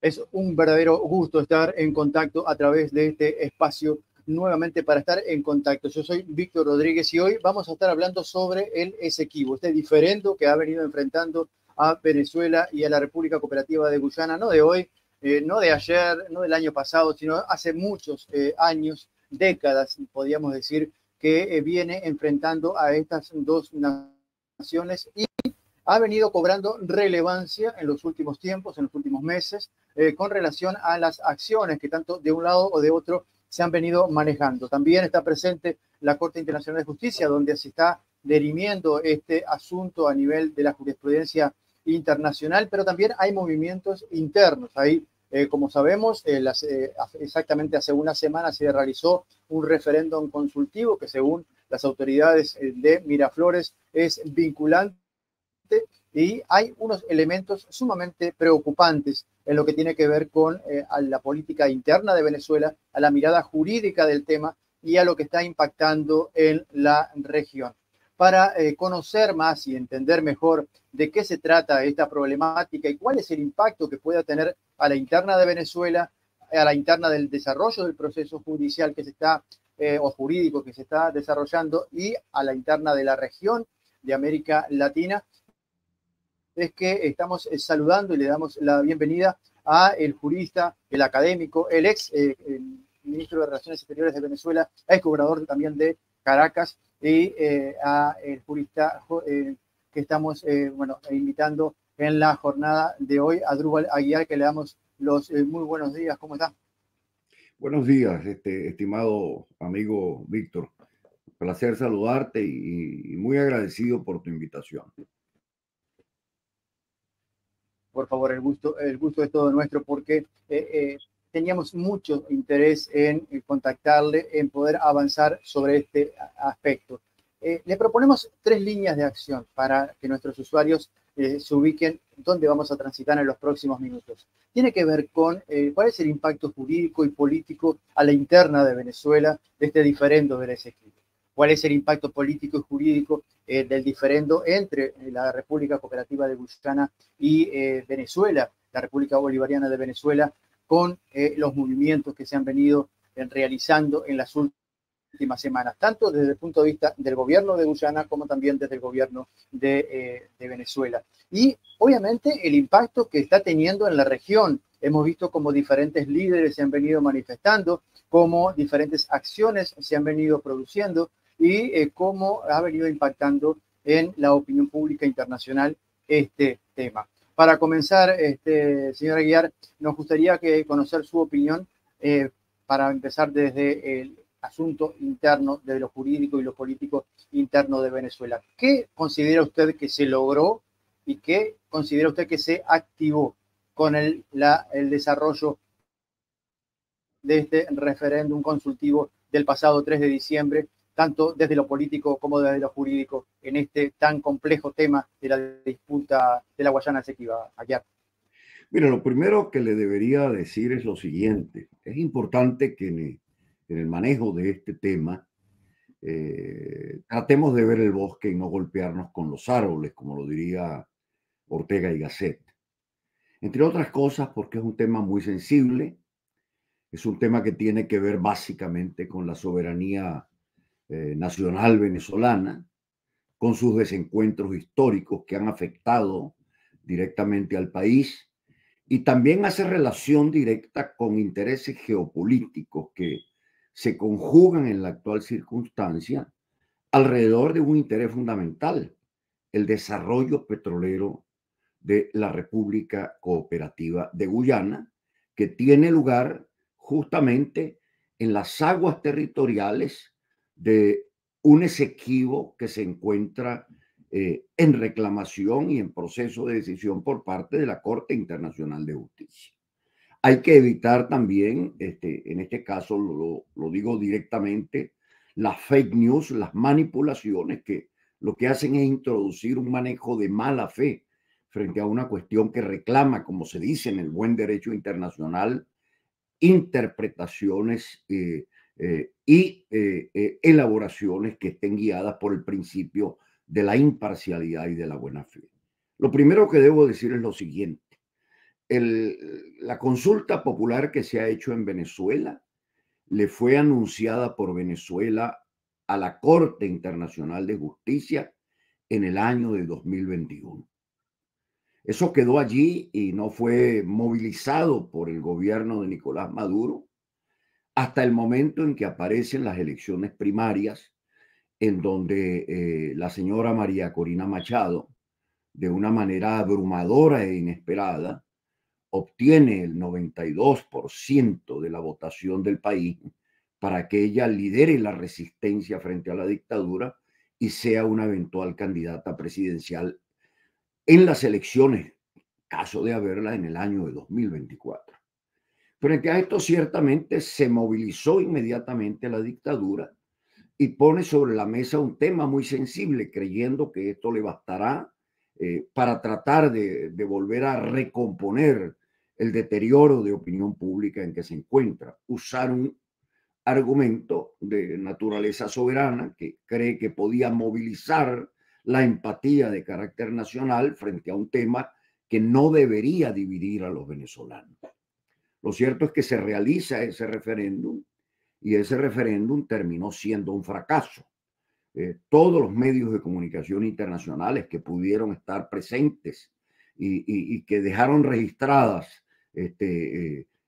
Es un verdadero gusto estar en contacto a través de este espacio nuevamente para estar en contacto. Yo soy Víctor Rodríguez y hoy vamos a estar hablando sobre el Esequibo, este diferendo que ha venido enfrentando a Venezuela y a la República Cooperativa de Guyana, no de hoy, no de ayer, no del año pasado, sino hace muchos años, décadas, podríamos decir, que viene enfrentando a estas dos naciones y ha venido cobrando relevancia en los últimos tiempos, en los últimos meses, con relación a las acciones que tanto de un lado o de otro se han venido manejando. También está presente la Corte Internacional de Justicia, donde se está dirimiendo este asunto a nivel de la jurisprudencia internacional, pero también hay movimientos internos. Ahí, como sabemos, exactamente hace una semana se realizó un referéndum consultivo que según las autoridades de Miraflores es vinculante y hay unos elementos sumamente preocupantes en lo que tiene que ver con a la política interna de Venezuela, a la mirada jurídica del tema y a lo que está impactando en la región. Para conocer más y entender mejor de qué se trata esta problemática y cuál es el impacto que pueda tener a la interna de Venezuela, a la interna del desarrollo del proceso judicial que se está, o jurídico que se está desarrollando y a la interna de la región de América Latina, es que estamos saludando y le damos la bienvenida a el jurista, el académico, el ex el ministro de Relaciones Exteriores de Venezuela, ex gobernador también de Caracas, y a el jurista que estamos invitando en la jornada de hoy, a Drúbal Aguiar, que le damos los muy buenos días. ¿Cómo está? Buenos días, estimado amigo Víctor. Placer saludarte y muy agradecido por tu invitación. Por favor, el gusto es todo nuestro porque teníamos mucho interés en contactarle, en poder avanzar sobre este aspecto. Le proponemos 3 líneas de acción para que nuestros usuarios se ubiquen dónde vamos a transitar en los próximos minutos. Tiene que ver con cuál es el impacto jurídico y político a la interna de Venezuela de este diferendo del Esequibo. ¿Cuál es el impacto político y jurídico del diferendo entre la República Cooperativa de Guyana y Venezuela, la República Bolivariana de Venezuela, con los movimientos que se han venido realizando en las últimas semanas, tanto desde el punto de vista del gobierno de Guyana como también desde el gobierno de Venezuela? Y obviamente el impacto que está teniendo en la región. Hemos visto como diferentes líderes se han venido manifestando, cómo diferentes acciones se han venido produciendo y cómo ha venido impactando en la opinión pública internacional este tema. Para comenzar, señora Aguiar, nos gustaría conocer su opinión para empezar desde el asunto interno de lo jurídico y lo político interno de Venezuela. ¿Qué considera usted que se logró y qué considera usted que se activó con el desarrollo de este referéndum consultivo del pasado 3 de diciembre, tanto desde lo político como desde lo jurídico, en este tan complejo tema de la disputa de la Guayana Esequiba, Aguiar? Mira, lo primero que le debería decir es lo siguiente. Es importante que en el manejo de este tema tratemos de ver el bosque y no golpearnos con los árboles, como lo diría Ortega y Gasset. Entre otras cosas, porque es un tema muy sensible, es un tema que tiene que ver básicamente con la soberanía nacional venezolana, con sus desencuentros históricos que han afectado directamente al país y también hace relación directa con intereses geopolíticos que se conjugan en la actual circunstancia alrededor de un interés fundamental, el desarrollo petrolero de la República Cooperativa de Guyana, que tiene lugar justamente en las aguas territoriales de un Esequibo que se encuentra en reclamación y en proceso de decisión por parte de la Corte Internacional de Justicia. Hay que evitar también, en este caso lo digo directamente, las fake news, las manipulaciones que lo que hacen es introducir un manejo de mala fe frente a una cuestión que reclama, como se dice en el buen derecho internacional, interpretaciones y elaboraciones que estén guiadas por el principio de la imparcialidad y de la buena fe. Lo primero que debo decir es lo siguiente. La consulta popular que se ha hecho en Venezuela le fue anunciada por Venezuela a la Corte Internacional de Justicia en el año de 2021. Eso quedó allí y no fue movilizado por el gobierno de Nicolás Maduro hasta el momento en que aparecen las elecciones primarias, en donde la señora María Corina Machado, de una manera abrumadora e inesperada, obtiene el 92% de la votación del país para que ella lidere la resistencia frente a la dictadura y sea una eventual candidata presidencial en las elecciones, caso de haberla en el año de 2024. Frente a esto, ciertamente se movilizó inmediatamente la dictadura y pone sobre la mesa un tema muy sensible, creyendo que esto le bastará para tratar de volver a recomponer el deterioro de opinión pública en que se encuentra. Usar un argumento de naturaleza soberana que cree que podía movilizar la empatía de carácter nacional frente a un tema que no debería dividir a los venezolanos. Lo cierto es que se realiza ese referéndum y ese referéndum terminó siendo un fracaso. Todos los medios de comunicación internacionales que pudieron estar presentes y que dejaron registradas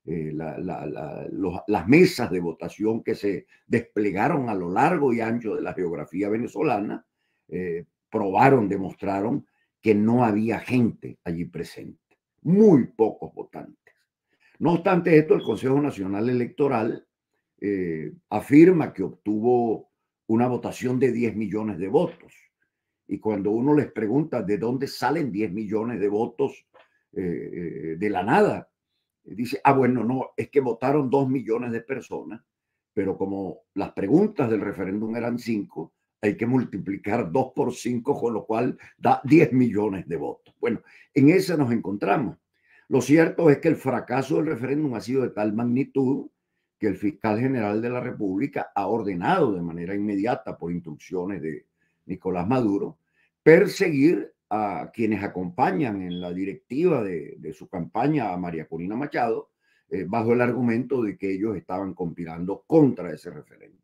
las mesas de votación que se desplegaron a lo largo y ancho de la geografía venezolana, probaron, demostraron que no había gente allí presente, muy pocos votantes. No obstante esto, el Consejo Nacional Electoral afirma que obtuvo una votación de 10 millones de votos. Y cuando uno les pregunta de dónde salen 10 millones de votos de la nada, dice, bueno, no, es que votaron 2 millones de personas, pero como las preguntas del referéndum eran 5, hay que multiplicar 2 por 5, con lo cual da 10 millones de votos. Bueno, en ese nos encontramos. Lo cierto es que el fracaso del referéndum ha sido de tal magnitud que el fiscal general de la República ha ordenado de manera inmediata, por instrucciones de Nicolás Maduro, perseguir a quienes acompañan en la directiva de su campaña a María Corina Machado, bajo el argumento de que ellos estaban conspirando contra ese referéndum.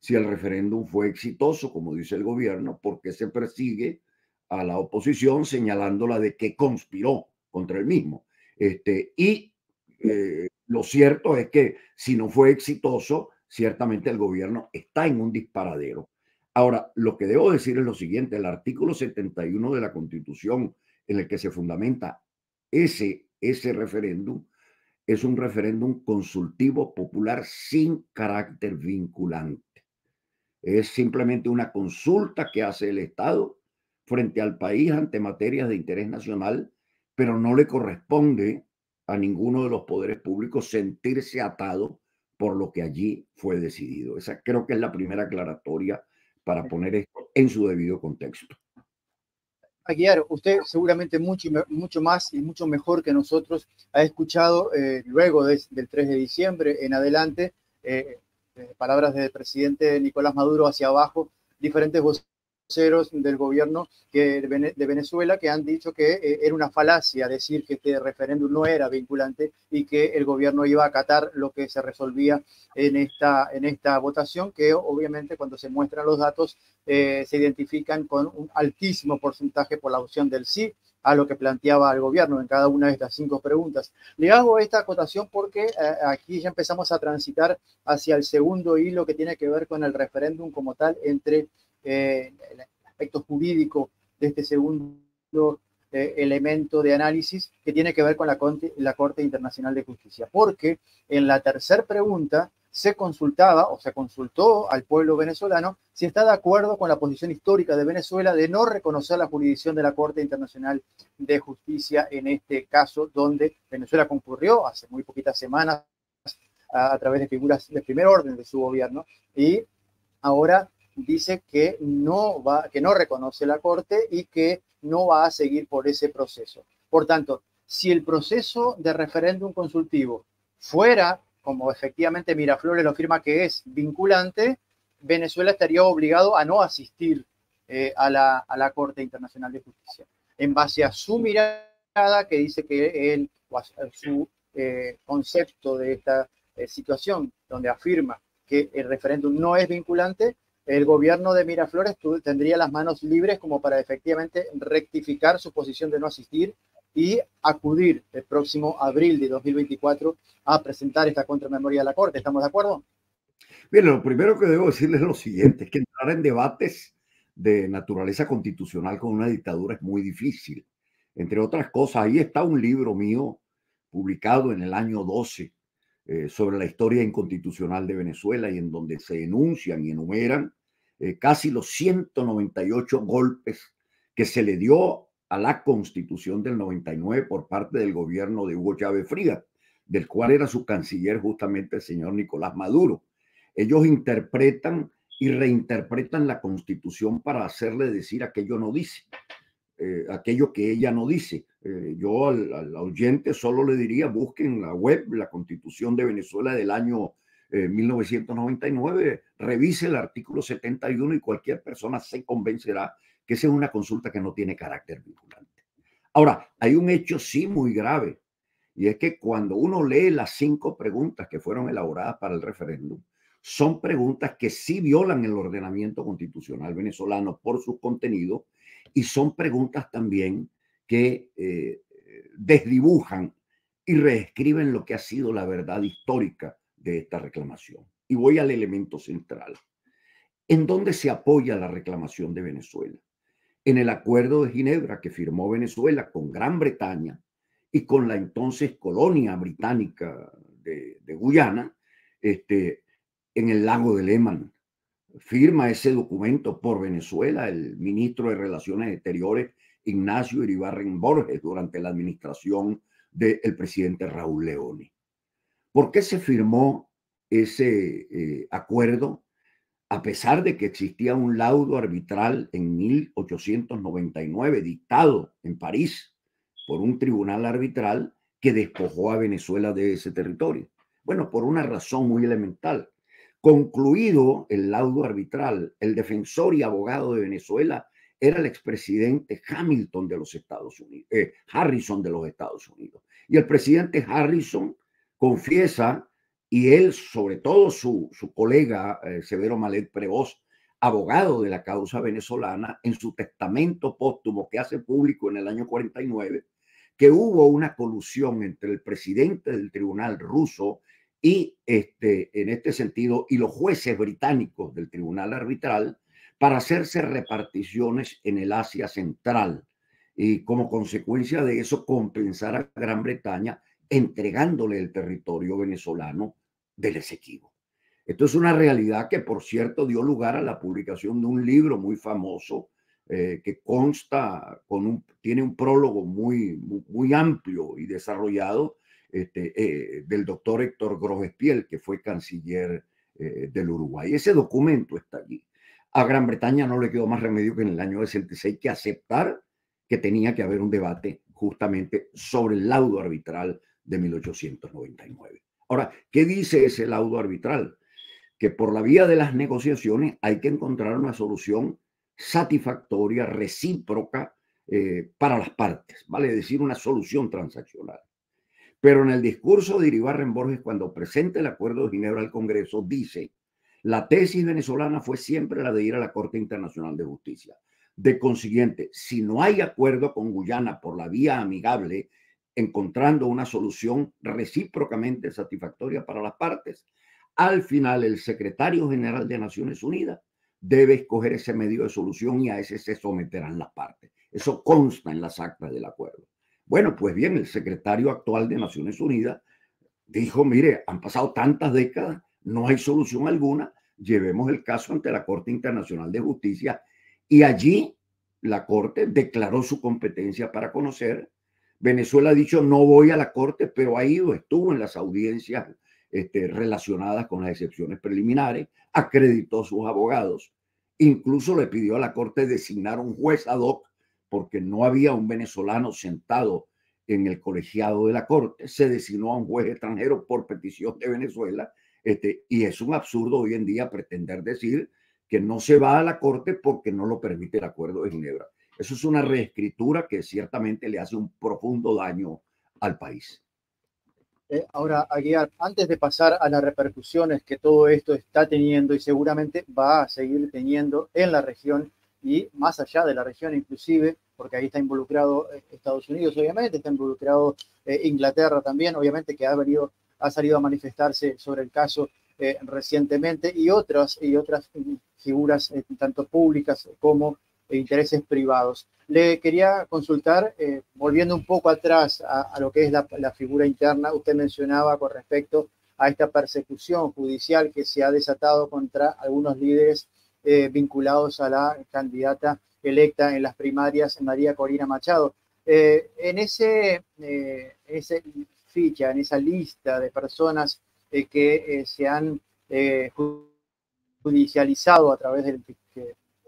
Si el referéndum fue exitoso, como dice el gobierno, ¿por qué se persigue a la oposición señalándola de que conspiró contra el mismo? Lo cierto es que si no fue exitoso, ciertamente el gobierno está en un disparadero. Ahora, lo que debo decir es lo siguiente: el artículo 71 de la Constitución, en el que se fundamenta ese referéndum, es un referéndum consultivo popular sin carácter vinculante. Es simplemente una consulta que hace el Estado frente al país ante materias de interés nacional, pero no le corresponde a ninguno de los poderes públicos sentirse atado por lo que allí fue decidido. Esa creo que es la primera aclaratoria para poner esto en su debido contexto. Aguiar, usted seguramente mucho más y mucho mejor que nosotros ha escuchado luego del 3 de diciembre en adelante palabras del presidente Nicolás Maduro hacia abajo, diferentes voceros del gobierno de Venezuela que han dicho que era una falacia decir que este referéndum no era vinculante y que el gobierno iba a acatar lo que se resolvía en esta votación, que obviamente cuando se muestran los datos se identifican con un altísimo porcentaje por la opción del sí a lo que planteaba el gobierno en cada una de estas 5 preguntas. Le hago esta acotación porque aquí ya empezamos a transitar hacia el segundo hilo que tiene que ver con el referéndum como tal, entre el aspecto jurídico de este segundo elemento de análisis que tiene que ver con la Corte Internacional de Justicia. Porque en la tercera pregunta se consultaba o se consultó al pueblo venezolano si está de acuerdo con la posición histórica de Venezuela de no reconocer la jurisdicción de la Corte Internacional de Justicia en este caso, donde Venezuela concurrió hace muy poquitas semanas a través de figuras de primer orden de su gobierno y ahora dice que no reconoce la Corte y que no va a seguir por ese proceso. Por tanto, si el proceso de referéndum consultivo fuera, como efectivamente Miraflores lo afirma que es vinculante, Venezuela estaría obligado a no asistir a la Corte Internacional de Justicia. En base a su mirada, que dice que él o a su concepto de esta situación, donde afirma que el referéndum no es vinculante, el gobierno de Miraflores tendría las manos libres como para efectivamente rectificar su posición de no asistir y acudir el próximo abril de 2024 a presentar esta contramemoria a la Corte. ¿Estamos de acuerdo? Bien, lo primero que debo decirles es lo siguiente, es que entrar en debates de naturaleza constitucional con una dictadura es muy difícil. Entre otras cosas, ahí está un libro mío publicado en el año 12 sobre la historia inconstitucional de Venezuela y en donde se enuncian y enumeran casi los 198 golpes que se le dio a la Constitución del 99 por parte del gobierno de Hugo Chávez Frías, del cual era su canciller justamente el señor Nicolás Maduro. Ellos interpretan y reinterpretan la Constitución para hacerle decir aquello no dice, aquello que ella no dice. Yo al oyente solo le diría, busquen en la web la Constitución de Venezuela del año 1999, revise el artículo 71 y cualquier persona se convencerá que esa es una consulta que no tiene carácter vinculante. Ahora, hay un hecho sí muy grave, y es que cuando uno lee las 5 preguntas que fueron elaboradas para el referéndum, son preguntas que sí violan el ordenamiento constitucional venezolano por su contenido y son preguntas también que desdibujan y reescriben lo que ha sido la verdad histórica de esta reclamación. Y voy al elemento central. ¿En dónde se apoya la reclamación de Venezuela? En el Acuerdo de Ginebra que firmó Venezuela con Gran Bretaña y con la entonces colonia británica de Guyana, en el lago de Lemán. Firma ese documento por Venezuela el ministro de Relaciones Exteriores Ignacio Iribarren Borges durante la administración del presidente Raúl Leoni. ¿Por qué se firmó ese acuerdo? A pesar de que existía un laudo arbitral en 1899 dictado en París por un tribunal arbitral que despojó a Venezuela de ese territorio. Bueno, por una razón muy elemental. Concluido el laudo arbitral, el defensor y abogado de Venezuela era el expresidente Hamilton de los Estados Unidos, Harrison de los Estados Unidos. Y el presidente Harrison confiesa, y él, sobre todo su colega Severo Malet Prevost, abogado de la causa venezolana, en su testamento póstumo que hace público en el año 49, que hubo una colusión entre el presidente del tribunal ruso y en este sentido, y los jueces británicos del tribunal arbitral para hacerse reparticiones en el Asia Central y como consecuencia de eso compensar a Gran Bretaña entregándole el territorio venezolano del Esequibo. Esto es una realidad que, por cierto, dio lugar a la publicación de un libro muy famoso que consta tiene un prólogo muy amplio y desarrollado del doctor Héctor Grogespiel, que fue canciller del Uruguay. Ese documento está allí. A Gran Bretaña no le quedó más remedio que en el año 66 que aceptar que tenía que haber un debate justamente sobre el laudo arbitral de 1899. Ahora, ¿qué dice ese laudo arbitral? Que por la vía de las negociaciones hay que encontrar una solución satisfactoria, recíproca para las partes, vale decir, una solución transaccional. Pero en el discurso de Iribarren Borges, cuando presenta el Acuerdo de Ginebra al Congreso, dice: la tesis venezolana fue siempre la de ir a la Corte Internacional de Justicia. De consiguiente, si no hay acuerdo con Guyana por la vía amigable, encontrando una solución recíprocamente satisfactoria para las partes, al final el secretario general de Naciones Unidas debe escoger ese medio de solución y a ese se someterán las partes. Eso consta en las actas del acuerdo. Bueno, pues bien, el secretario actual de Naciones Unidas dijo: mire, han pasado tantas décadas, no hay solución alguna, llevemos el caso ante la Corte Internacional de Justicia. Y allí la Corte declaró su competencia para conocer. Venezuela ha dicho: no voy a la Corte, pero ha ido, estuvo en las audiencias relacionadas con las excepciones preliminares, acreditó sus abogados, incluso le pidió a la Corte designar un juez ad hoc porque no había un venezolano sentado en el colegiado de la Corte, se designó a un juez extranjero por petición de Venezuela, y es un absurdo hoy en día pretender decir que no se va a la Corte porque no lo permite el Acuerdo de Ginebra. Eso es una reescritura que ciertamente le hace un profundo daño al país. Ahora, Aguiar, antes de pasar a las repercusiones que todo esto está teniendo y seguramente va a seguir teniendo en la región y más allá de la región inclusive, porque ahí está involucrado Estados Unidos, obviamente, está involucrado Inglaterra también, obviamente que ha salido a manifestarse sobre el caso recientemente y otras figuras tanto públicas como intereses privados. Le quería consultar, volviendo un poco atrás a lo que es la figura interna, usted mencionaba con respecto a esta persecución judicial que se ha desatado contra algunos líderes vinculados a la candidata electa en las primarias, María Corina Machado. En ese ficha, en esa lista de personas que se han judicializado a través del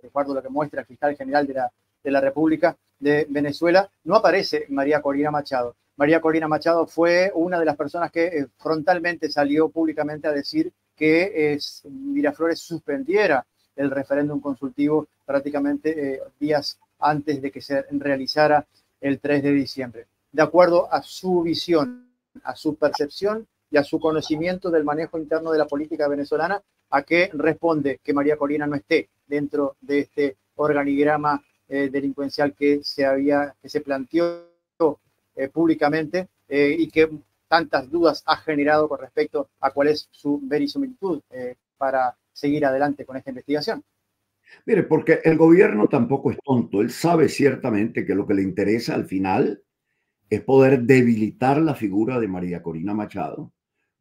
recuerdo lo que muestra el fiscal general de la República de Venezuela, no aparece María Corina Machado. María Corina Machado fue una de las personas que frontalmente salió públicamente a decir que Miraflores suspendiera el referéndum consultivo prácticamente días antes de que se realizara el 3 de diciembre. De acuerdo a su visión, a su percepción y a su conocimiento del manejo interno de la política venezolana, ¿a qué responde que María Corina no esté dentro de este organigrama delincuencial que se planteó públicamente y que tantas dudas ha generado con respecto a cuál es su verisimilitud para seguir adelante con esta investigación? Mire, porque el gobierno tampoco es tonto. Él sabe ciertamente que lo que le interesa al final es poder debilitar la figura de María Corina Machado,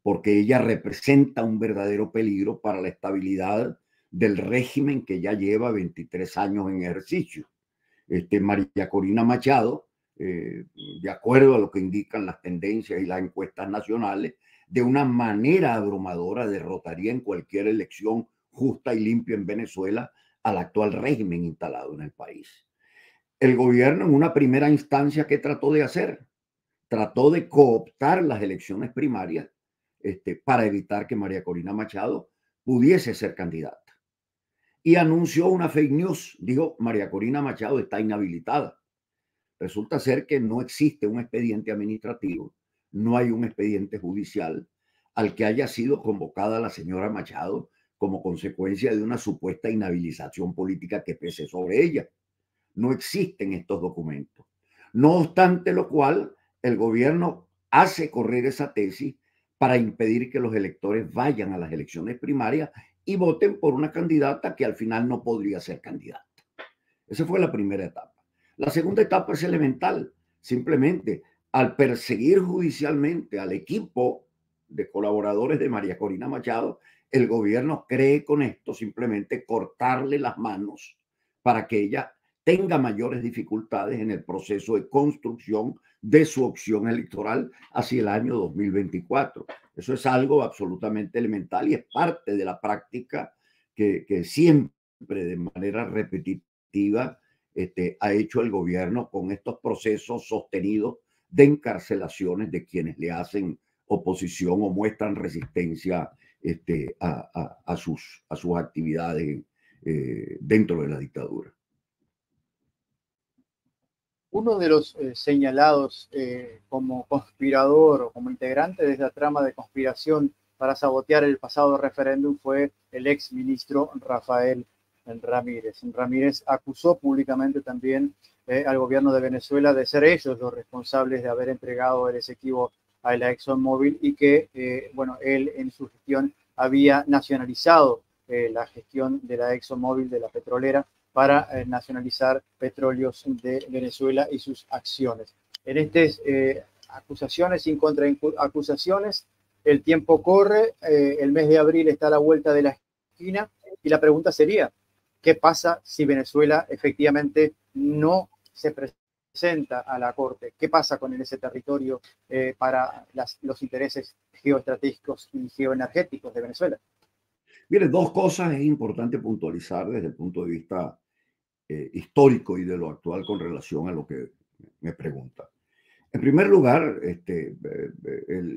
porque ella representa un verdadero peligro para la estabilidad del régimen que ya lleva 23 años en ejercicio. María Corina Machado, de acuerdo a lo que indican las tendencias y las encuestas nacionales, de una manera abrumadora derrotaría en cualquier elección justa y limpia en Venezuela al actual régimen instalado en el país. El gobierno en una primera instancia, ¿qué trató de hacer? Trató de cooptar las elecciones primarias para evitar que María Corina Machado pudiese ser candidata. Y anunció una fake news. Dijo, María Corina Machado está inhabilitada. Resulta ser que no existe un expediente administrativo, no hay un expediente judicial al que haya sido convocada la señora Machado como consecuencia de una supuesta inhabilitación política que pese sobre ella. No existen estos documentos. No obstante lo cual, el gobierno hace correr esa tesis para impedir que los electores vayan a las elecciones primarias y voten por una candidata que al final no podría ser candidata. Esa fue la primera etapa. La segunda etapa es elemental. Simplemente, al perseguir judicialmente al equipo de colaboradores de María Corina Machado, el gobierno cree con esto simplemente cortarle las manos para que ella tenga mayores dificultades en el proceso de construcción de su opción electoral hacia el año 2024. Eso es algo absolutamente elemental y es parte de la práctica que siempre de manera repetitiva ha hecho el gobierno con estos procesos sostenidos de encarcelaciones de quienes le hacen oposición o muestran resistencia a sus actividades dentro de la dictadura. Uno de los señalados como conspirador o como integrante de esta trama de conspiración para sabotear el pasado referéndum fue el ex ministro Rafael Ramírez. Ramírez acusó públicamente también al gobierno de Venezuela de ser ellos los responsables de haber entregado el Esequibo a la ExxonMobil y que, bueno, él en su gestión había nacionalizado la gestión de la ExxonMobil, de la petrolera, para nacionalizar petróleos de Venezuela y sus acciones. En estas acusaciones y contraacusaciones, el tiempo corre, el mes de abril está a la vuelta de la esquina y la pregunta sería, ¿qué pasa si Venezuela efectivamente no se presenta a la Corte? ¿Qué pasa con ese territorio para los intereses geoestratégicos y geoenergéticos de Venezuela? Mire, dos cosas es importante puntualizar desde el punto de vista histórico y de lo actual con relación a lo que me pregunta. En primer lugar,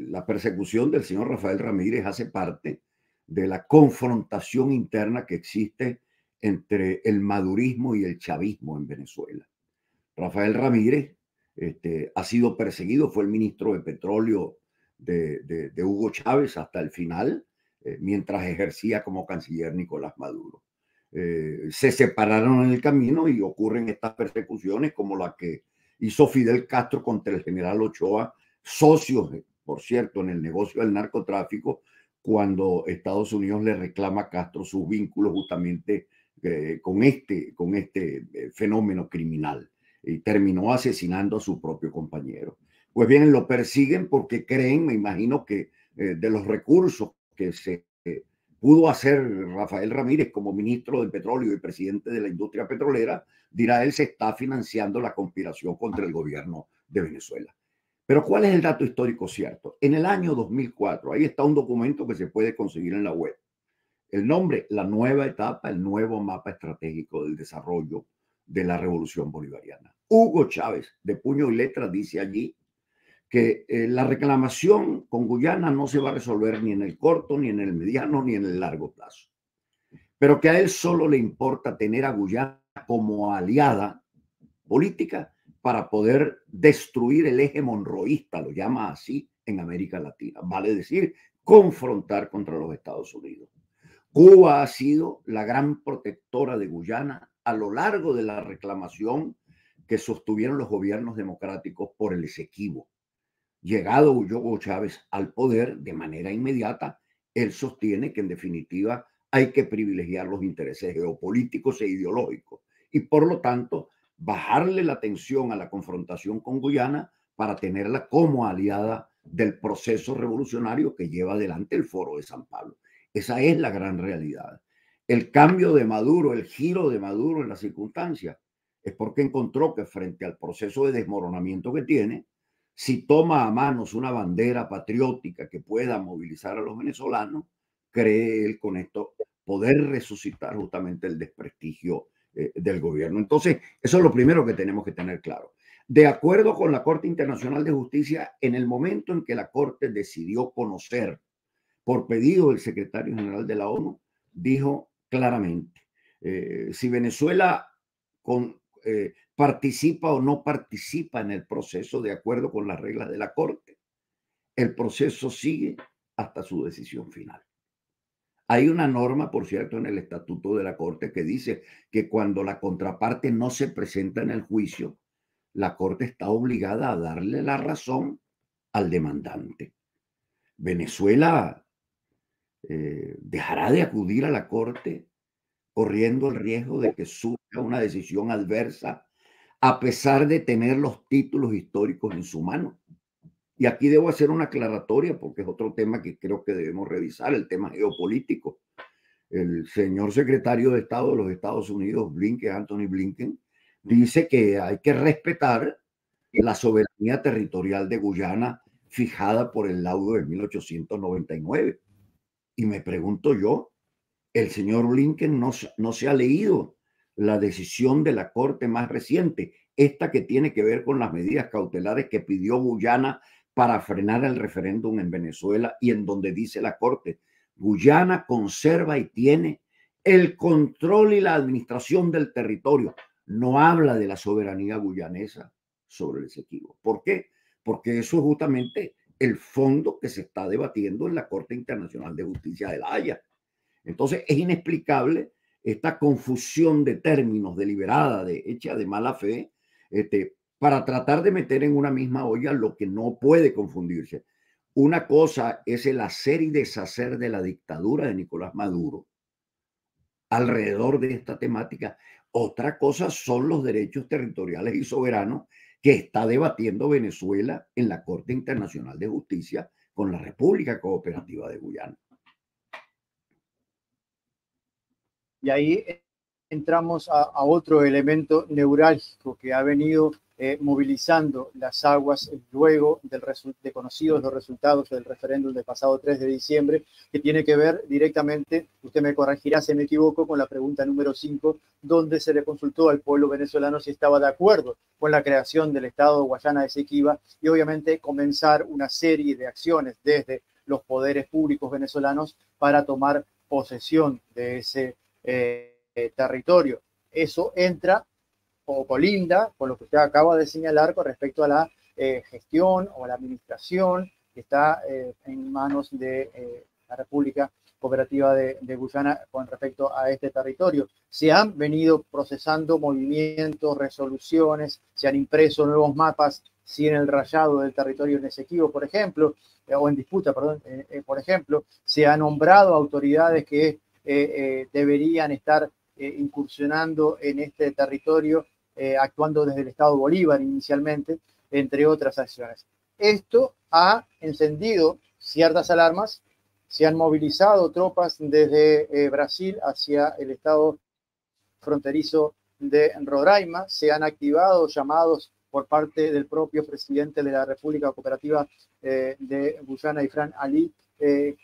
la persecución del señor Rafael Ramírez hace parte de la confrontación interna que existe entre el madurismo y el chavismo en Venezuela. Rafael Ramírez ha sido perseguido, fue el ministro de Petróleo de Hugo Chávez hasta el final, mientras ejercía como canciller Nicolás Maduro. Se separaron en el camino y ocurren estas persecuciones como la que hizo Fidel Castro contra el general Ochoa, socios, por cierto, en el negocio del narcotráfico, cuando Estados Unidos le reclama a Castro sus vínculos justamente con este fenómeno criminal, y terminó asesinando a su propio compañero. Pues bien, lo persiguen porque creen, me imagino que de los recursos que se pudo hacer Rafael Ramírez como ministro del petróleo y presidente de la industria petrolera, dirá él, se está financiando la conspiración contra el gobierno de Venezuela. Pero ¿cuál es el dato histórico cierto? En el año 2004, ahí está un documento que se puede conseguir en la web. El nombre, la nueva etapa, el nuevo mapa estratégico del desarrollo de la revolución bolivariana. Hugo Chávez, de puño y letra, dice allí que la reclamación con Guyana no se va a resolver ni en el corto, ni en el mediano, ni en el largo plazo. Pero que a él solo le importa tener a Guyana como aliada política para poder destruir el eje monroísta, lo llama así, en América Latina. Vale decir, confrontar contra los Estados Unidos. Cuba ha sido la gran protectora de Guyana a lo largo de la reclamación que sostuvieron los gobiernos democráticos por el Esequibo. Llegado Hugo Chávez al poder de manera inmediata, él sostiene que en definitiva hay que privilegiar los intereses geopolíticos e ideológicos y por lo tanto bajarle la tensión a la confrontación con Guyana para tenerla como aliada del proceso revolucionario que lleva adelante el Foro de San Pablo. Esa es la gran realidad. El cambio de Maduro, el giro de Maduro en las circunstancias, es porque encontró que frente al proceso de desmoronamiento que tiene, si toma a manos una bandera patriótica que pueda movilizar a los venezolanos, cree él con esto poder resucitar justamente el desprestigio del gobierno. Entonces, eso es lo primero que tenemos que tener claro. De acuerdo con la Corte Internacional de Justicia, en el momento en que la Corte decidió conocer, por pedido del secretario general de la ONU, dijo claramente, si Venezuela participa o no participa en el proceso de acuerdo con las reglas de la Corte, el proceso sigue hasta su decisión final. Hay una norma, por cierto, en el estatuto de la Corte que dice que cuando la contraparte no se presenta en el juicio, la Corte está obligada a darle la razón al demandante. Venezuela dejará de acudir a la Corte corriendo el riesgo de que surja una decisión adversa a pesar de tener los títulos históricos en su mano. Y aquí debo hacer una aclaratoria porque es otro tema que creo que debemos revisar, el tema geopolítico. El señor secretario de Estado de los Estados Unidos, Anthony Blinken, dice que hay que respetar la soberanía territorial de Guyana fijada por el laudo de 1899. Y me pregunto yo, el señor Blinken no se ha leído la decisión de la Corte más reciente, esta que tiene que ver con las medidas cautelares que pidió Guyana para frenar el referéndum en Venezuela y en donde dice la Corte, Guyana conserva y tiene el control y la administración del territorio. No habla de la soberanía guyanesa sobre el Esequibo. ¿Por qué? Porque eso es justamente el fondo que se está debatiendo en la Corte Internacional de Justicia de La Haya. Entonces es inexplicable esta confusión de términos deliberada, hecha de mala fe, para tratar de meter en una misma olla lo que no puede confundirse. Una cosa es el hacer y deshacer de la dictadura de Nicolás Maduro alrededor de esta temática. Otra cosa son los derechos territoriales y soberanos que está debatiendo Venezuela en la Corte Internacional de Justicia con la República Cooperativa de Guyana. Y ahí entramos a otro elemento neurálgico que ha venido movilizando las aguas luego de conocidos los resultados del referéndum del pasado 3 de diciembre, que tiene que ver directamente, usted me corregirá si me equivoco, con la pregunta número 5, donde se le consultó al pueblo venezolano si estaba de acuerdo con la creación del Estado de Guayana Esequiba y obviamente comenzar una serie de acciones desde los poderes públicos venezolanos para tomar posesión de ese territorio. Eso entra o colinda con lo que usted acaba de señalar con respecto a la gestión o la administración que está en manos de la República Cooperativa de Guyana con respecto a este territorio. Se han venido procesando movimientos, resoluciones, se han impreso nuevos mapas, si en el rayado del territorio en Esequibo, por ejemplo, o en disputa, perdón, por ejemplo, se han nombrado autoridades que deberían estar incursionando en este territorio, actuando desde el Estado Bolívar inicialmente, entre otras acciones. Esto ha encendido ciertas alarmas, se han movilizado tropas desde Brasil hacia el estado fronterizo de Roraima, se han activado llamados por parte del propio presidente de la República Cooperativa de Guyana, Ifrán Ali,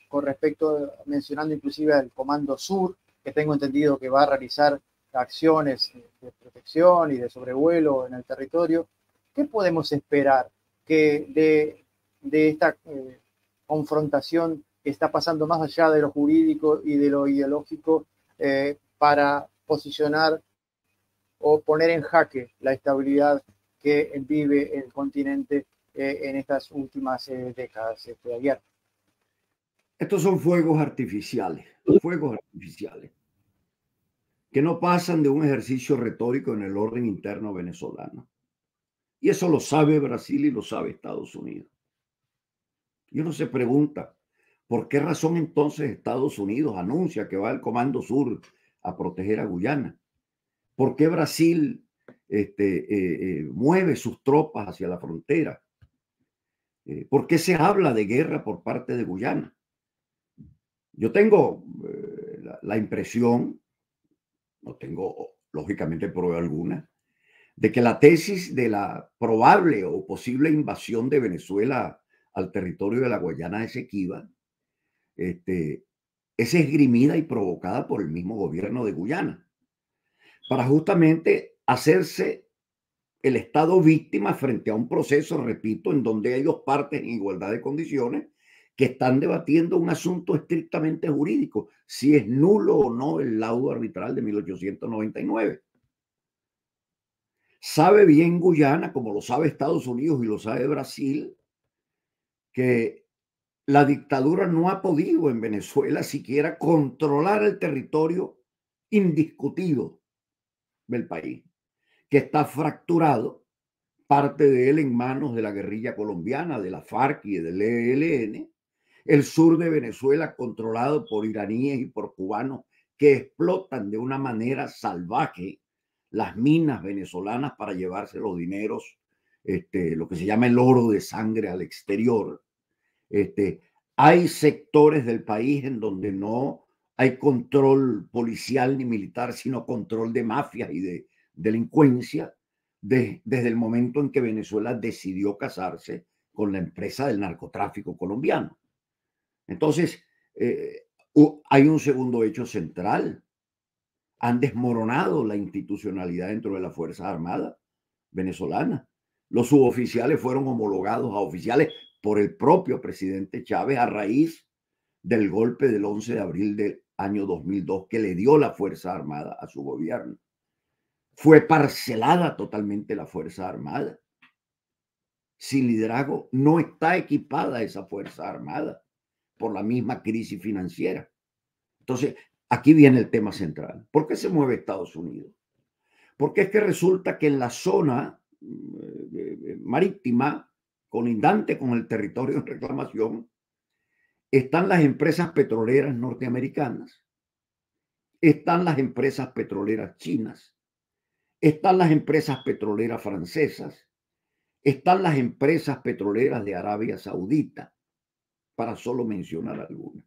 con respecto, mencionando inclusive al Comando Sur, que tengo entendido que va a realizar acciones de protección y de sobrevuelo en el territorio. ¿Qué podemos esperar que de esta confrontación que está pasando más allá de lo jurídico y de lo ideológico para posicionar o poner en jaque la estabilidad que vive el continente en estas últimas décadas, Aguiar? Estos son fuegos artificiales que no pasan de un ejercicio retórico en el orden interno venezolano. Y eso lo sabe Brasil y lo sabe Estados Unidos. Y uno se pregunta, ¿por qué razón entonces Estados Unidos anuncia que va el Comando Sur a proteger a Guyana? ¿Por qué Brasil mueve sus tropas hacia la frontera? ¿Por qué se habla de guerra por parte de Guyana? Yo tengo la impresión, no tengo lógicamente prueba alguna, de que la tesis de la probable o posible invasión de Venezuela al territorio de la Guayana Esequiba es esgrimida y provocada por el mismo gobierno de Guyana, para justamente hacerse el Estado víctima frente a un proceso, repito, en donde hay dos partes en igualdad de condiciones que están debatiendo un asunto estrictamente jurídico, si es nulo o no el laudo arbitral de 1899. Sabe bien Guyana, como lo sabe Estados Unidos y lo sabe Brasil, que la dictadura no ha podido en Venezuela siquiera controlar el territorio indiscutido del país, que está fracturado, parte de él en manos de la guerrilla colombiana, de la FARC y del ELN, el sur de Venezuela controlado por iraníes y por cubanos que explotan de una manera salvaje las minas venezolanas para llevarse los dineros, lo que se llama el oro de sangre al exterior. Hay sectores del país en donde no hay control policial ni militar, sino control de mafias y de delincuencia desde el momento en que Venezuela decidió casarse con la empresa del narcotráfico colombiano. Entonces, hay un segundo hecho central. Han desmoronado la institucionalidad dentro de las Fuerzas Armadas venezolanas. Los suboficiales fueron homologados a oficiales por el propio presidente Chávez a raíz del golpe del 11 de abril del año 2002 que le dio la Fuerza Armada a su gobierno. Fue parcelada totalmente la Fuerza Armada. Sin liderazgo no está equipada esa Fuerza Armada por la misma crisis financiera. Entonces, aquí viene el tema central. ¿Por qué se mueve Estados Unidos? Porque es que resulta que en la zona marítima colindante con el territorio en reclamación están las empresas petroleras norteamericanas, están las empresas petroleras chinas, están las empresas petroleras francesas, están las empresas petroleras de Arabia Saudita, para solo mencionar algunas.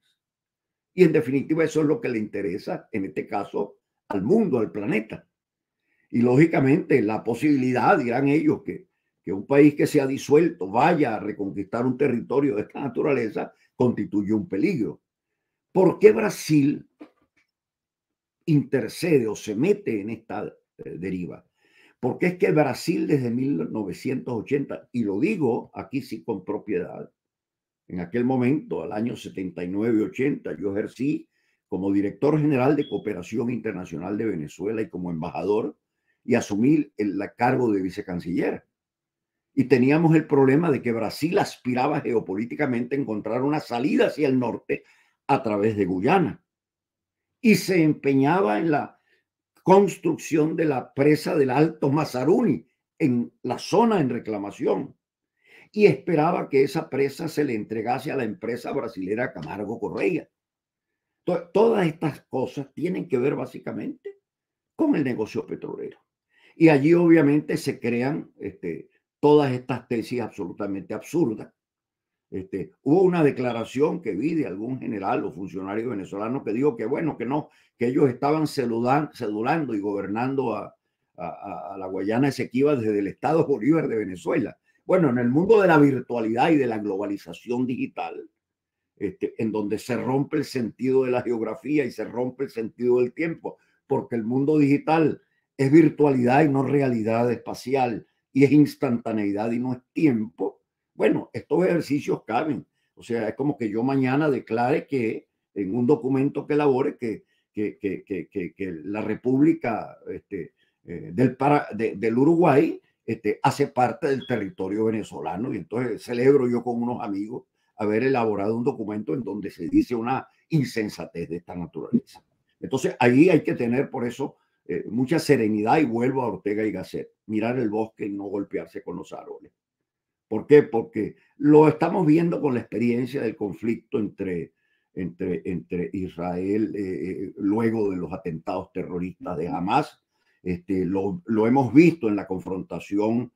Y en definitiva eso es lo que le interesa, en este caso, al mundo, al planeta. Y lógicamente la posibilidad, dirán ellos, que un país que se ha disuelto vaya a reconquistar un territorio de esta naturaleza constituye un peligro. ¿Por qué Brasil intercede o se mete en esta deriva? Porque es que Brasil desde 1980, y lo digo aquí sí con propiedad, en aquel momento, al año 79-80, yo ejercí como director general de Cooperación Internacional de Venezuela y como embajador y asumí el cargo de vicecanciller. Y teníamos el problema de que Brasil aspiraba geopolíticamente a encontrar una salida hacia el norte a través de Guyana. Y se empeñaba en la construcción de la presa del Alto Mazaruni, en la zona en reclamación. Y esperaba que esa presa se le entregase a la empresa brasilera Camargo Correia. Todas estas cosas tienen que ver básicamente con el negocio petrolero. Y allí obviamente se crean todas estas tesis absolutamente absurdas. Hubo una declaración que vi de algún general o funcionario venezolano que dijo que bueno, que no, que ellos estaban cedulando y gobernando a la Guayana Esequiba desde el Estado Bolívar de Venezuela. Bueno, en el mundo de la virtualidad y de la globalización digital, en donde se rompe el sentido de la geografía y se rompe el sentido del tiempo, porque el mundo digital es virtualidad y no realidad espacial, y es instantaneidad y no es tiempo. Bueno, estos ejercicios caben. O sea, es como que yo mañana declare que en un documento que elabore que la República del Uruguay hace parte del territorio venezolano, y entonces celebro yo con unos amigos haber elaborado un documento en donde se dice una insensatez de esta naturaleza. Entonces ahí hay que tener por eso mucha serenidad, y vuelvo a Ortega y Gasset, mirar el bosque y no golpearse con los árboles. ¿Por qué? Porque lo estamos viendo con la experiencia del conflicto entre Israel luego de los atentados terroristas de Hamas. Lo hemos visto en la confrontación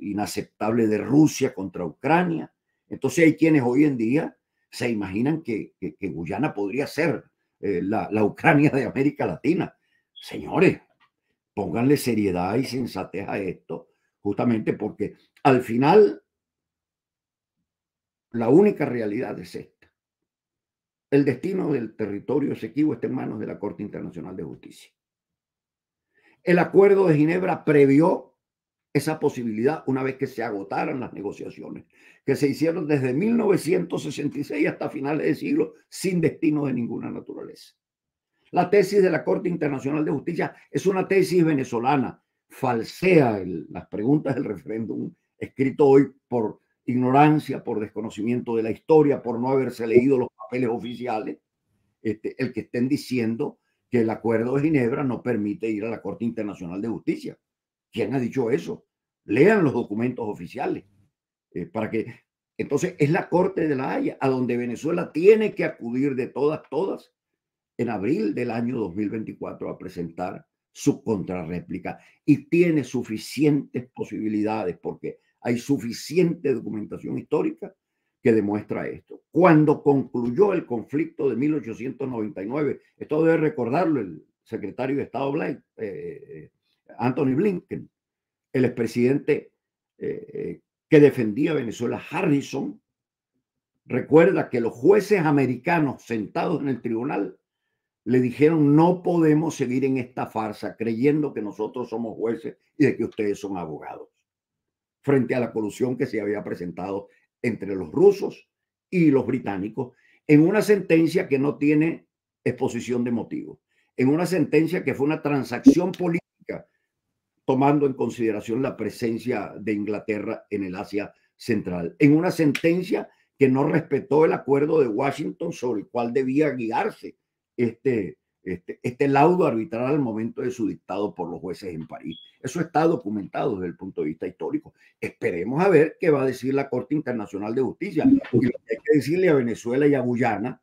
inaceptable de Rusia contra Ucrania. Entonces hay quienes hoy en día se imaginan que Guyana podría ser la Ucrania de América Latina. Señores, pónganle seriedad y sensatez a esto, justamente porque al final la única realidad es esta. El destino del territorio Esequibo está en manos de la Corte Internacional de Justicia. El Acuerdo de Ginebra previó esa posibilidad una vez que se agotaran las negociaciones, que se hicieron desde 1966 hasta finales del siglo sin destino de ninguna naturaleza. La tesis de la Corte Internacional de Justicia es una tesis venezolana, falsea las preguntas del referéndum, escrito hoy por ignorancia, por desconocimiento de la historia, por no haberse leído los papeles oficiales, el que estén diciendo que el Acuerdo de Ginebra no permite ir a la Corte Internacional de Justicia. ¿Quién ha dicho eso? Lean los documentos oficiales. Entonces es la Corte de la Haya a donde Venezuela tiene que acudir de todas en abril del año 2024 a presentar su contrarréplica, y tiene suficientes posibilidades porque hay suficiente documentación histórica que demuestra esto. Cuando concluyó el conflicto de 1899, esto debe recordarlo el secretario de Estado Anthony Blinken, el expresidente que defendía a Venezuela, Harrison, recuerda que los jueces americanos sentados en el tribunal le dijeron: no podemos seguir en esta farsa creyendo que nosotros somos jueces y de que ustedes son abogados, frente a la colusión que se había presentado entre los rusos y los británicos, en una sentencia que no tiene exposición de motivos, en una sentencia que fue una transacción política, tomando en consideración la presencia de Inglaterra en el Asia Central, en una sentencia que no respetó el acuerdo de Washington sobre el cual debía guiarse este laudo arbitral al momento de su dictado por los jueces en París. Eso está documentado desde el punto de vista histórico. Esperemos a ver qué va a decir la Corte Internacional de Justicia. Y lo que hay que decirle a Venezuela y a Guyana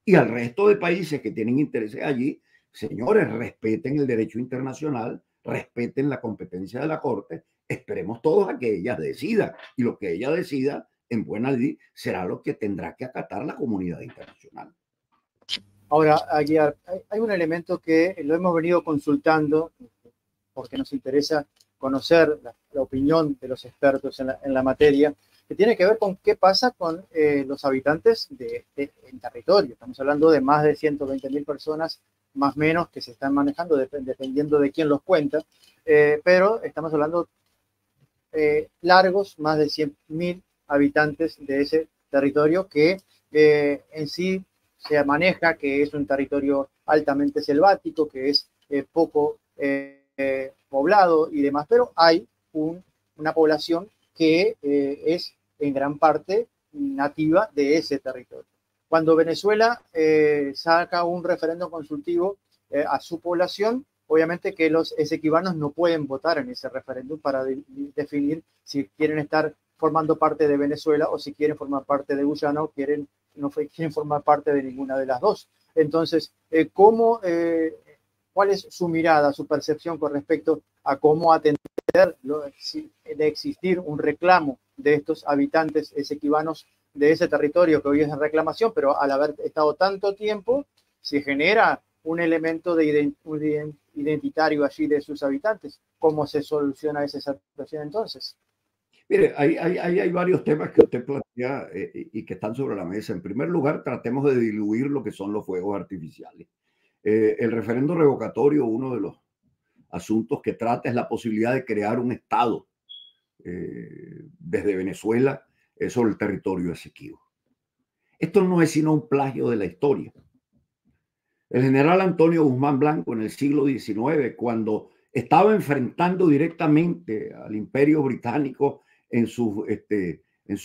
y al resto de países que tienen intereses allí: señores, respeten el derecho internacional, respeten la competencia de la Corte, esperemos todos a que ella decida, y lo que ella decida en buena ley será lo que tendrá que acatar la comunidad internacional. Ahora, Aguiar, hay un elemento que lo hemos venido consultando porque nos interesa conocer la opinión de los expertos en la materia, que tiene que ver con qué pasa con los habitantes en territorio. Estamos hablando de más de 120.000 personas, más o menos, que se están manejando, dependiendo de quién los cuenta, pero estamos hablando largos, más de 100.000 habitantes de ese territorio que en sí se maneja que es un territorio altamente selvático, que es poco poblado y demás, pero hay una población que es en gran parte nativa de ese territorio. Cuando Venezuela saca un referéndum consultivo a su población, obviamente que los esequibanos no pueden votar en ese referéndum para definir si quieren estar formando parte de Venezuela o si quieren formar parte de Guyana o no quieren formar parte de ninguna de las dos. Entonces, ¿cuál es su mirada, su percepción con respecto a cómo atender de existir un reclamo de estos habitantes esequibanos de ese territorio que hoy es en reclamación, pero al haber estado tanto tiempo, se genera un elemento identitario allí de sus habitantes? ¿Cómo se soluciona esa situación entonces? Mire, hay varios temas que usted plantea y que están sobre la mesa. En primer lugar, tratemos de diluir lo que son los fuegos artificiales. El referendo revocatorio, uno de los asuntos que trata es la posibilidad de crear un Estado desde Venezuela sobre el territorio Esequibo. Esto no es sino un plagio de la historia. El general Antonio Guzmán Blanco en el siglo XIX, cuando estaba enfrentando directamente al imperio británico en su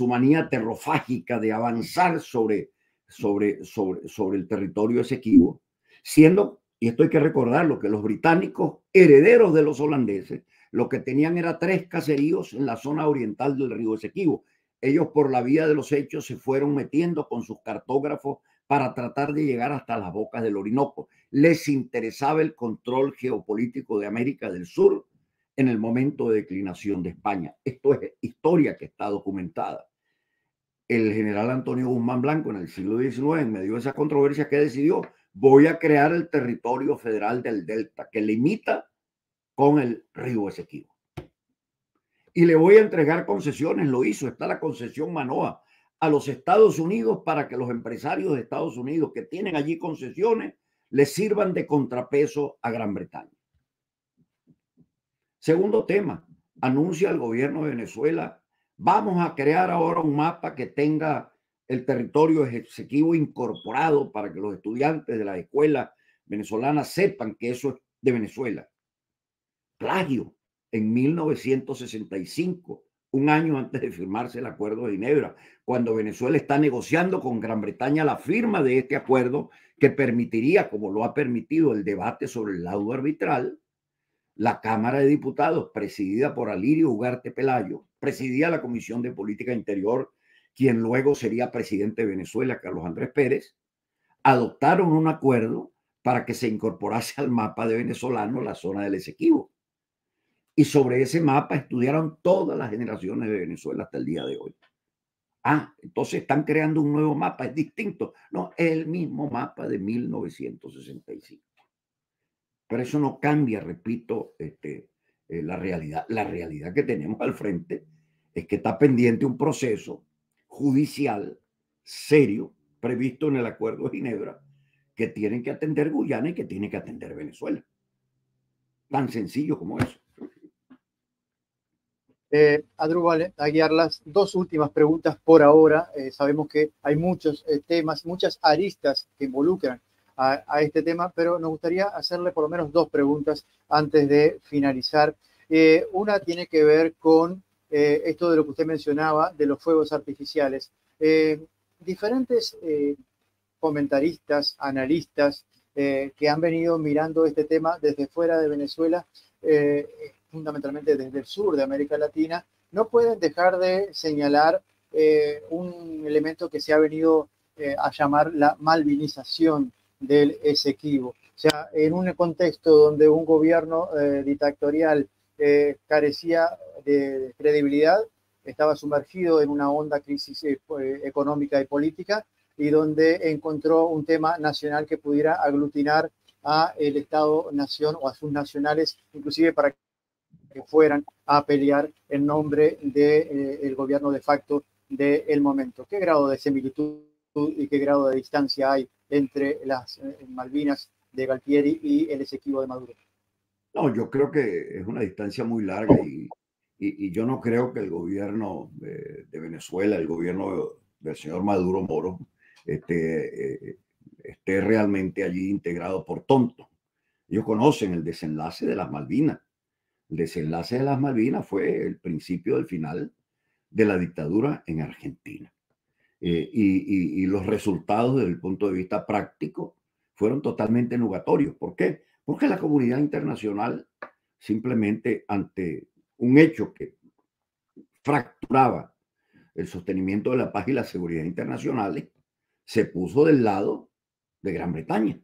manía terrofágica de avanzar sobre el territorio Esequibo, siendo, y esto hay que recordarlo, que los británicos, herederos de los holandeses, lo que tenían era 3 caseríos en la zona oriental del río Esequibo. Ellos, por la vía de los hechos, se fueron metiendo con sus cartógrafos para tratar de llegar hasta las bocas del Orinoco. Les interesaba el control geopolítico de América del Sur en el momento de declinación de España. Esto es historia que está documentada. El general Antonio Guzmán Blanco en el siglo XIX, en medio de esa controversia, que decidió: voy a crear el territorio federal del Delta, que limita con el río Esequibo. Y le voy a entregar concesiones, lo hizo, está la concesión Manoa a los Estados Unidos para que los empresarios de Estados Unidos que tienen allí concesiones les sirvan de contrapeso a Gran Bretaña. Segundo tema, anuncia el gobierno de Venezuela: vamos a crear ahora un mapa que tenga el territorio Esequibo incorporado para que los estudiantes de la escuela venezolana sepan que eso es de Venezuela. Plagio. En 1965, un año antes de firmarse el Acuerdo de Ginebra, cuando Venezuela está negociando con Gran Bretaña la firma de este acuerdo que permitiría, como lo ha permitido, el debate sobre el laudo arbitral, la Cámara de Diputados, presidida por Alirio Ugarte Pelayo, presidía la Comisión de Política Interior, quien luego sería presidente de Venezuela, Carlos Andrés Pérez, adoptaron un acuerdo para que se incorporase al mapa de venezolano la zona del Esequibo. Y sobre ese mapa estudiaron todas las generaciones de Venezuela hasta el día de hoy. Entonces están creando un nuevo mapa, es distinto. No, es el mismo mapa de 1965. Pero eso no cambia, repito, la realidad. La realidad que tenemos al frente es que está pendiente un proceso judicial serio previsto en el Acuerdo de Ginebra que tienen que atender Guyana y que tiene que atender Venezuela. Tan sencillo como eso. Adrúbal Aguiar, las 2 últimas preguntas por ahora. Sabemos que hay muchos temas, muchas aristas que involucran a este tema, pero nos gustaría hacerle por lo menos 2 preguntas antes de finalizar. Una tiene que ver con esto de lo que usted mencionaba, de los fuegos artificiales. Diferentes comentaristas, analistas que han venido mirando este tema desde fuera de Venezuela, fundamentalmente desde el sur de América Latina, no pueden dejar de señalar un elemento que se ha venido a llamar la malvinización del Esequibo. O sea, en un contexto donde un gobierno dictatorial carecía de credibilidad, estaba sumergido en una honda crisis económica y política, y donde encontró un tema nacional que pudiera aglutinar a el Estado-nación o a sus nacionales, inclusive para que fueran a pelear en nombre del gobierno de facto del momento. ¿Qué grado de similitud y qué grado de distancia hay entre las Malvinas de Galtieri y el Esequibo de Maduro? No, yo creo que es una distancia muy larga y yo no creo que el gobierno de Venezuela, el gobierno del señor Maduro Moro, esté realmente allí integrado por tontos. Ellos conocen el desenlace de las Malvinas. El desenlace de las Malvinas fue el principio del final de la dictadura en Argentina. Y los resultados desde el punto de vista práctico fueron totalmente nugatorios. ¿Por qué? Porque la comunidad internacional simplemente ante un hecho que fracturaba el sostenimiento de la paz y la seguridad internacionales, se puso del lado de Gran Bretaña.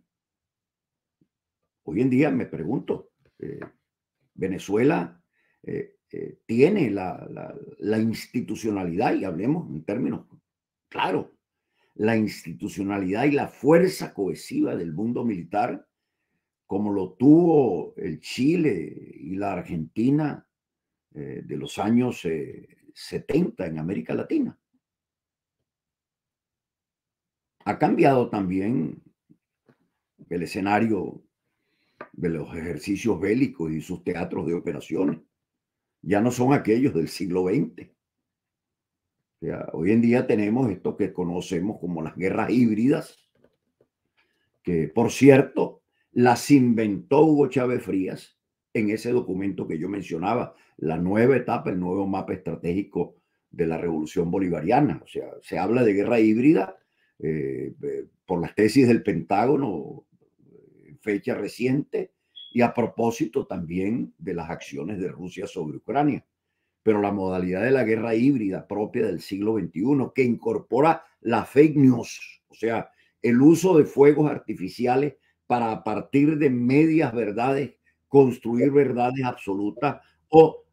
Hoy en día me pregunto, Venezuela tiene la institucionalidad, y hablemos en términos claros, la institucionalidad y la fuerza cohesiva del mundo militar, como lo tuvo el Chile y la Argentina de los años 70 en América Latina. Ha cambiado también el escenario de los ejercicios bélicos y sus teatros de operaciones. Ya no son aquellos del siglo XX. O sea, hoy en día tenemos esto que conocemos como las guerras híbridas, que por cierto las inventó Hugo Chávez Frías en ese documento que yo mencionaba, la nueva etapa, el nuevo mapa estratégico de la revolución bolivariana. O sea, se habla de guerra híbrida por las tesis del Pentágono en fecha reciente y a propósito también de las acciones de Rusia sobre Ucrania. Pero la modalidad de la guerra híbrida propia del siglo XXI, que incorpora la fake news, o sea, el uso de fuegos artificiales para a partir de medias verdades construir verdades absolutas o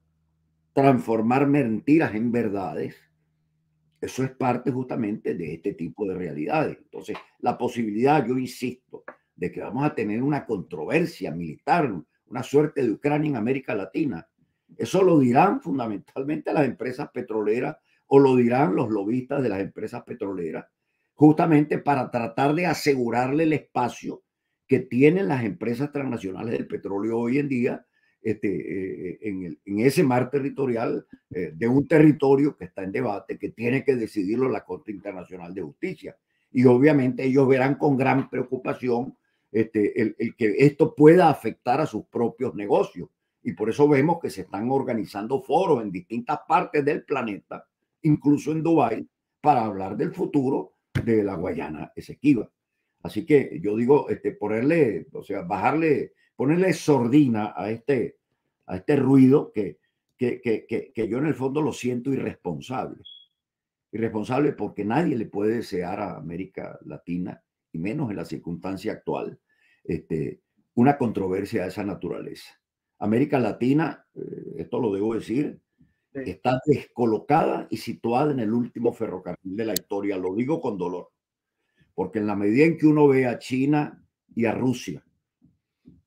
transformar mentiras en verdades, eso es parte justamente de este tipo de realidades. Entonces, la posibilidad, yo insisto, de que vamos a tener una controversia militar, una suerte de Ucrania en América Latina, eso lo dirán fundamentalmente las empresas petroleras o lo dirán los lobistas de las empresas petroleras, justamente para tratar de asegurarle el espacio que tienen las empresas transnacionales del petróleo hoy en día en ese mar territorial de un territorio que está en debate, que tiene que decidirlo la Corte Internacional de Justicia. Y obviamente ellos verán con gran preocupación el que esto pueda afectar a sus propios negocios. Y por eso vemos que se están organizando foros en distintas partes del planeta, incluso en Dubái, para hablar del futuro de la Guayana Esequiba. Así que yo digo, ponerle, o sea, ponerle sordina a este ruido que yo en el fondo lo siento irresponsable. Irresponsable porque nadie le puede desear a América Latina, y menos en la circunstancia actual, una controversia de esa naturaleza. América Latina, esto lo debo decir, está descolocada y situada en el último ferrocarril de la historia. Lo digo con dolor, porque en la medida en que uno ve a China y a Rusia,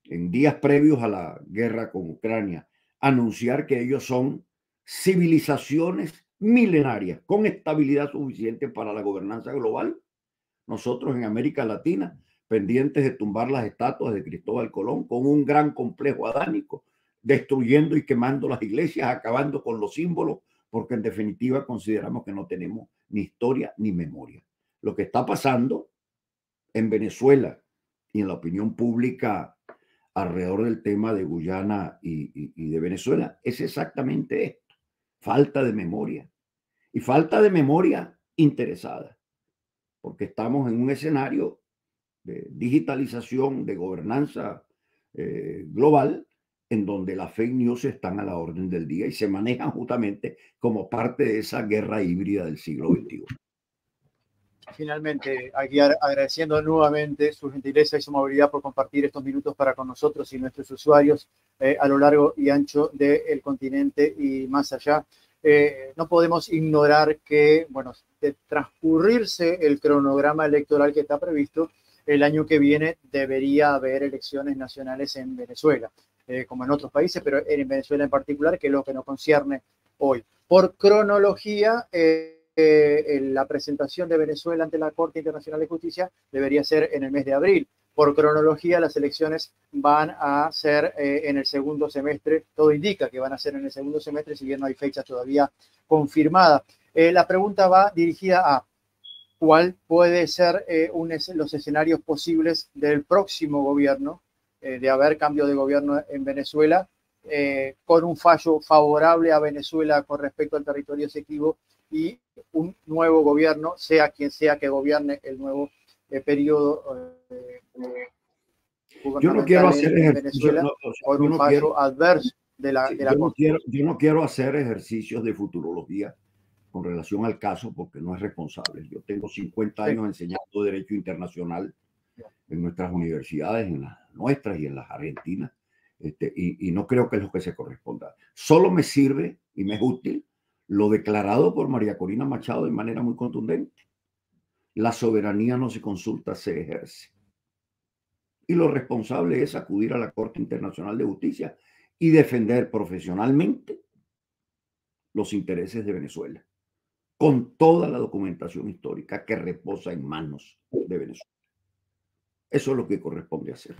en días previos a la guerra con Ucrania, anunciar que ellos son civilizaciones milenarias con estabilidad suficiente para la gobernanza global, nosotros en América Latina, pendientes de tumbar las estatuas de Cristóbal Colón con un gran complejo adánico, destruyendo y quemando las iglesias, acabando con los símbolos, porque en definitiva consideramos que no tenemos ni historia ni memoria. Lo que está pasando en Venezuela y en la opinión pública alrededor del tema de Guyana y de Venezuela es exactamente esto: falta de memoria, y falta de memoria interesada, porque estamos en un escenario de digitalización, de gobernanza global, en donde las fake news están a la orden del día y se manejan justamente como parte de esa guerra híbrida del siglo XXI. Finalmente, aquí agradeciendo nuevamente su gentileza y su amabilidad por compartir estos minutos para con nosotros y nuestros usuarios a lo largo y ancho del continente y más allá. No podemos ignorar que, bueno, de transcurrirse el cronograma electoral que está previsto, el año que viene debería haber elecciones nacionales en Venezuela, como en otros países, pero en Venezuela en particular, que es lo que nos concierne hoy. Por cronología, la presentación de Venezuela ante la Corte Internacional de Justicia debería ser en el mes de abril. Por cronología, las elecciones van a ser en el segundo semestre. Todo indica que van a ser en el segundo semestre, si bien no hay fecha todavía confirmada. La pregunta va dirigida a cuál puede ser los escenarios posibles del próximo gobierno de haber cambio de gobierno en Venezuela, con un fallo favorable a Venezuela con respecto al territorio Esequibo y un nuevo gobierno, sea quien sea que gobierne el nuevo periodo Yo no quiero gubernamental hacer en ejercicio, Venezuela, no, o sea, con un fallo adverso de sí, la Corte. yo no quiero hacer ejercicios de futurología con relación al caso porque no es responsable. Yo tengo 50 Sí. años enseñando Derecho Internacional en nuestras universidades, en las nuestras y en las argentinas, y no creo que es lo que se corresponda. Solo me sirve y me es útil lo declarado por María Corina Machado de manera muy contundente. La soberanía no se consulta, se ejerce. Y lo responsable es acudir a la Corte Internacional de Justicia y defender profesionalmente los intereses de Venezuela, con toda la documentación histórica que reposa en manos de Venezuela. Eso es lo que corresponde hacer.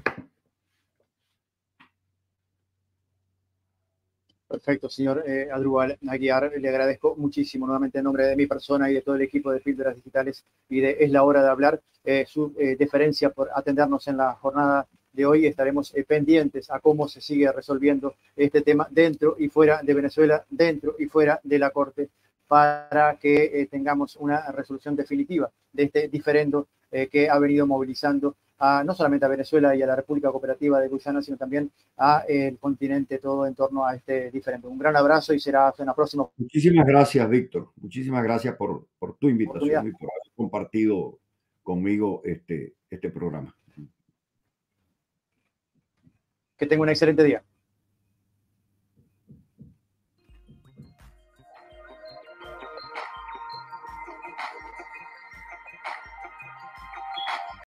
Perfecto, señor Adrúbal Aguiar, le agradezco muchísimo nuevamente en nombre de mi persona y de todo el equipo de Píldoras Digitales y de Es la Hora de Hablar, su deferencia por atendernos en la jornada de hoy. Estaremos pendientes a cómo se sigue resolviendo este tema dentro y fuera de Venezuela, dentro y fuera de la Corte, para que tengamos una resolución definitiva de este diferendo que ha venido movilizando no solamente a Venezuela y a la República Cooperativa de Guyana, sino también a el continente todo en torno a este diferente. Un gran abrazo y será hasta una próxima Muchísimas gracias, Víctor. Muchísimas gracias por tu invitación oportunidad. y por haber compartido conmigo este programa. Que tenga un excelente día.